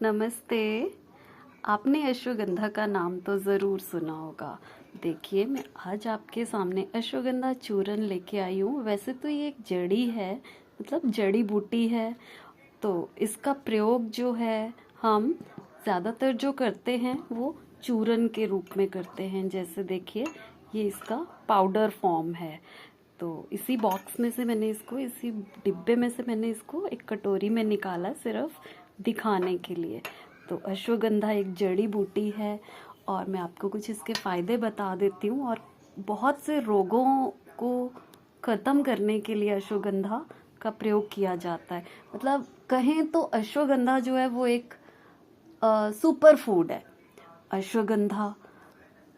नमस्ते। आपने अश्वगंधा का नाम तो ज़रूर सुना होगा। देखिए, मैं आज आपके सामने अश्वगंधा चूर्ण लेके आई हूँ। वैसे तो ये एक जड़ी है, मतलब जड़ी बूटी है। तो इसका प्रयोग जो है हम ज़्यादातर जो करते हैं वो चूर्ण के रूप में करते हैं। जैसे देखिए, ये इसका पाउडर फॉर्म है। तो इसी बॉक्स में से मैंने इसको, इसी डिब्बे में से मैंने इसको एक कटोरी में निकाला सिर्फ दिखाने के लिए। तो अश्वगंधा एक जड़ी बूटी है और मैं आपको कुछ इसके फ़ायदे बता देती हूँ। और बहुत से रोगों को ख़त्म करने के लिए अश्वगंधा का प्रयोग किया जाता है। मतलब कहें तो अश्वगंधा जो है वो एक सुपर फूड है। अश्वगंधा,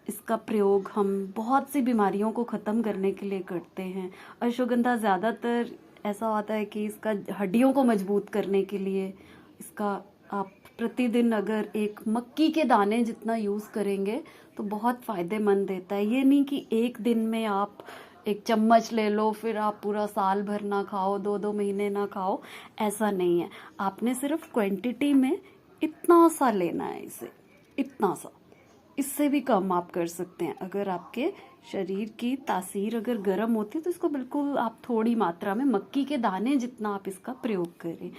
इसका प्रयोग हम बहुत सी बीमारियों को ख़त्म करने के लिए करते हैं। अश्वगंधा ज़्यादातर ऐसा होता है कि इसका हड्डियों को मजबूत करने के लिए इसका आप प्रतिदिन अगर एक मक्की के दाने जितना यूज़ करेंगे तो बहुत फ़ायदेमंद देता है। ये नहीं कि एक दिन में आप एक चम्मच ले लो फिर आप पूरा साल भर ना खाओ, 2-2 महीने ना खाओ, ऐसा नहीं है। आपने सिर्फ क्वांटिटी में इतना सा लेना है इसे, इतना सा। इससे भी कम आप कर सकते हैं। अगर आपके शरीर की तासीर अगर गर्म होती है तो इसको बिल्कुल आप थोड़ी मात्रा में, मक्की के दाने जितना आप इसका प्रयोग करें।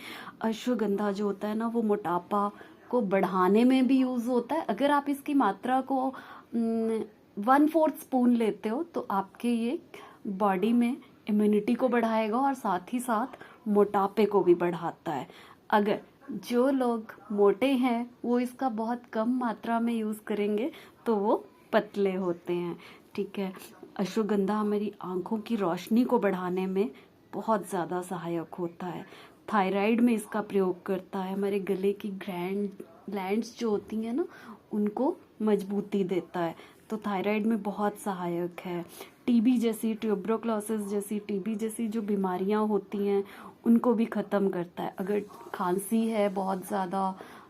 अश्वगंधा जो होता है ना, वो मोटापा को बढ़ाने में भी यूज़ होता है। अगर आप इसकी मात्रा को 1/4 स्पून लेते हो तो आपके ये बॉडी में इम्यूनिटी को बढ़ाएगा और साथ ही साथ मोटापे को भी बढ़ाता है। अगर जो लोग मोटे हैं वो इसका बहुत कम मात्रा में यूज़ करेंगे तो वो पतले होते हैं। ठीक है। अश्वगंधा हमारी आँखों की रोशनी को बढ़ाने में बहुत ज़्यादा सहायक होता है। थायराइड में इसका प्रयोग करता है। हमारे गले की ग्लैंड्स जो होती हैं ना, उनको मजबूती देता है। तो थायराइड में बहुत सहायक है। टीबी जैसी, ट्यूबरोक्लोसिस जैसी, टीबी जैसी जो बीमारियां होती हैं उनको भी ख़त्म करता है। अगर खांसी है बहुत ज़्यादा,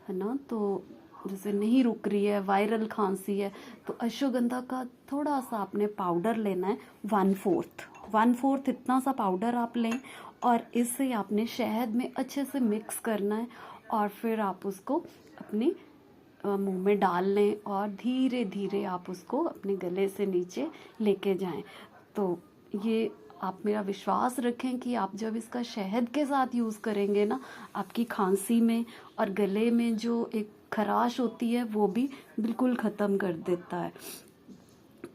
है ना, तो जैसे नहीं रुक रही है, वायरल खांसी है, तो अश्वगंधा का थोड़ा सा आपने पाउडर लेना है, 1/4 इतना सा पाउडर आप लें और इसे आपने शहद में अच्छे से मिक्स करना है और फिर आप उसको अपने मुंह में डाल लें और धीरे धीरे आप उसको अपने गले से नीचे लेके जाएं। तो ये आप मेरा विश्वास रखें कि आप जब इसका शहद के साथ यूज़ करेंगे ना, आपकी खांसी में और गले में जो एक खराश होती है वो भी बिल्कुल ख़त्म कर देता है।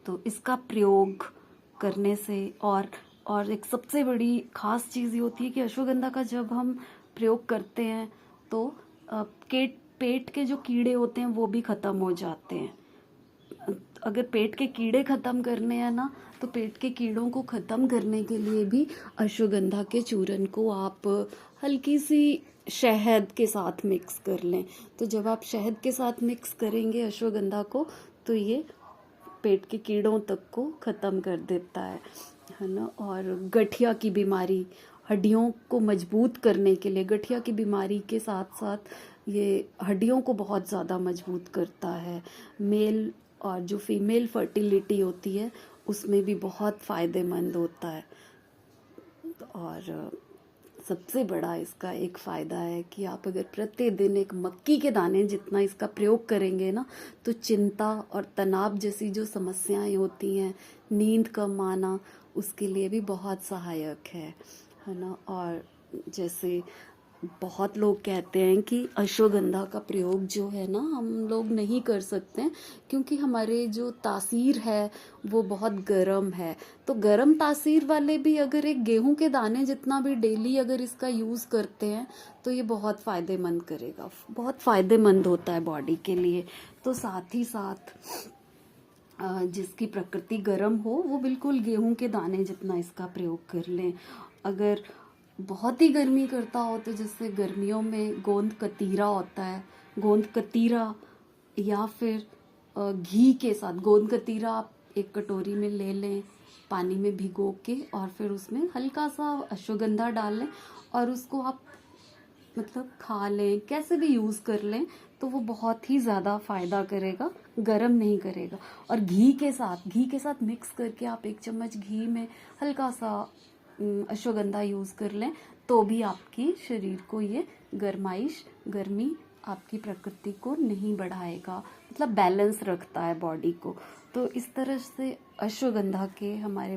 तो इसका प्रयोग करने से और एक सबसे बड़ी ख़ास चीज़ ये होती है कि अश्वगंधा का जब हम प्रयोग करते हैं तो पेट के जो कीड़े होते हैं वो भी ख़त्म हो जाते हैं। अगर पेट के कीड़े ख़त्म करने हैं ना, तो पेट के कीड़ों को ख़त्म करने के लिए भी अश्वगंधा के चूर्ण को आप हल्की सी शहद के साथ मिक्स कर लें। तो जब आप शहद के साथ मिक्स करेंगे अश्वगंधा को, तो ये पेट के कीड़ों तक को ख़त्म कर देता है ना। और गठिया की बीमारी, हड्डियों को मजबूत करने के लिए, गठिया की बीमारी के साथ साथ ये हड्डियों को बहुत ज़्यादा मजबूत करता है। मेल और जो फीमेल फर्टिलिटी होती है उसमें भी बहुत फ़ायदेमंद होता है। और सबसे बड़ा इसका एक फ़ायदा है कि आप अगर प्रतिदिन एक मक्की के दाने जितना इसका प्रयोग करेंगे ना, तो चिंता और तनाव जैसी जो समस्याएं होती हैं, नींद कम आना, उसके लिए भी बहुत सहायक है ना। और जैसे बहुत लोग कहते हैं कि अश्वगंधा का प्रयोग जो है ना हम लोग नहीं कर सकते क्योंकि हमारे जो तासीर है वो बहुत गर्म है। तो गर्म तासीर वाले भी अगर एक गेहूं के दाने जितना भी डेली अगर इसका यूज़ करते हैं तो ये बहुत फ़ायदेमंद करेगा, बहुत फ़ायदेमंद होता है बॉडी के लिए। तो साथ ही साथ जिसकी प्रकृति गर्म हो वो बिल्कुल गेहूं के दाने जितना इसका प्रयोग कर लें। अगर बहुत ही गर्मी करता हो तो जैसे गर्मियों में गोंद कतीरा होता है, गोंद कतीरा या फिर घी के साथ गोंद कतीरा आप एक कटोरी में ले लें, पानी में भिगो के, और फिर उसमें हल्का सा अश्वगंधा डाल लें और उसको आप मतलब खा लें, कैसे भी यूज़ कर लें, तो वो बहुत ही ज़्यादा फ़ायदा करेगा, गरम नहीं करेगा। और घी के साथ मिक्स करके आप 1 चम्मच घी में हल्का सा अश्वगंधा यूज़ कर लें तो भी आपकी शरीर को ये गर्मी आपकी प्रकृति को नहीं बढ़ाएगा, मतलब बैलेंस रखता है बॉडी को। तो इस तरह से अश्वगंधा के हमारे